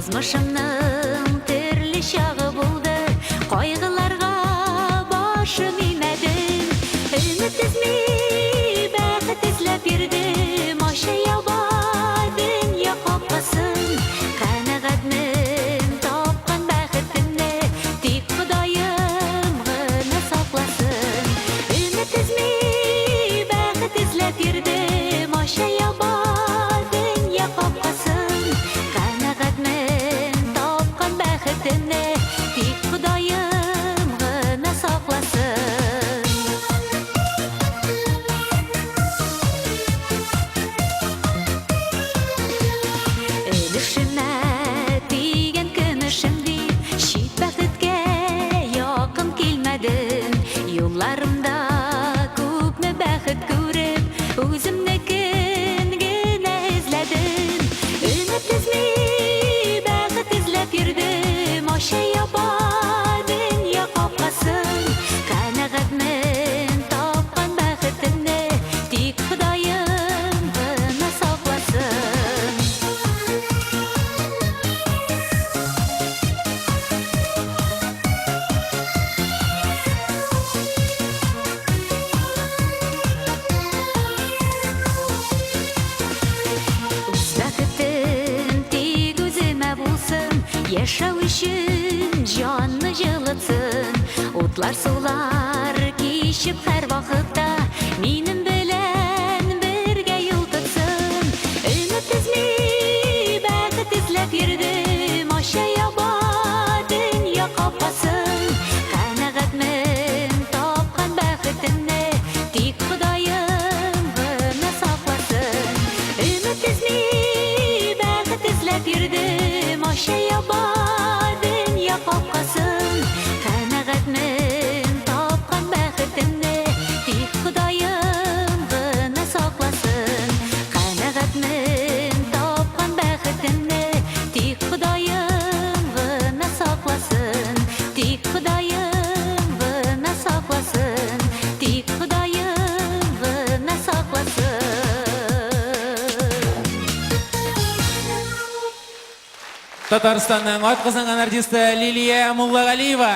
Yazmışımның türlü şağı buldu, Қойғыларға başım имәдім. Үміт үзмей бәхет ізләп йөрдем, Аша яба дөнья капкасын. Канәгатьмен тапкан бәхетемне, Тик Ходаем гына сакласын. Үміт үзмей бәхет ізләп йөрдем, Аша яба дөнья капкасын. Канәгатьмен тапкан бәхетемне, Тик Ходаем гына сакласын. Өлешемә тигән көмешемди, чит бәхеткә якын килмәдем. Юлларымда күпме бәхет күреп, үземнекен генә эзләдем. Өмет үзмей бәхет эзләп йөрдем, Аша яба дөнья капкасын. Канәгатьмен тапкан бәхетемне, Тик Ходаем гына сакласын. Бәхетем тик үземә булсын, яшәү өчен җанны җылытсын. Утлар сулар кичеп һәр вакытта, минем белән бергә юл тотсын. Өмет үзмей бәхет эзләп йөрдем, Аша яба дөнья капкасын. Канәгатьмен тапкан бәхетемне, Тик Ходаем гына сакласын. Өмет үзмей бәхет эзләп йөрдем, Аша яба дөнья капкасын. Канәгатьмен тапкан бәхетемне, Тик Ходаем гына сакласын. Канәгатьмен тапкан бәхетемне, Тик Ходаем гына сакласын. Тик Ходаем гына сакласын. Тик Ходаем гына сакласын. Татарстанның атказанган артисты Лилия Муллагалиева.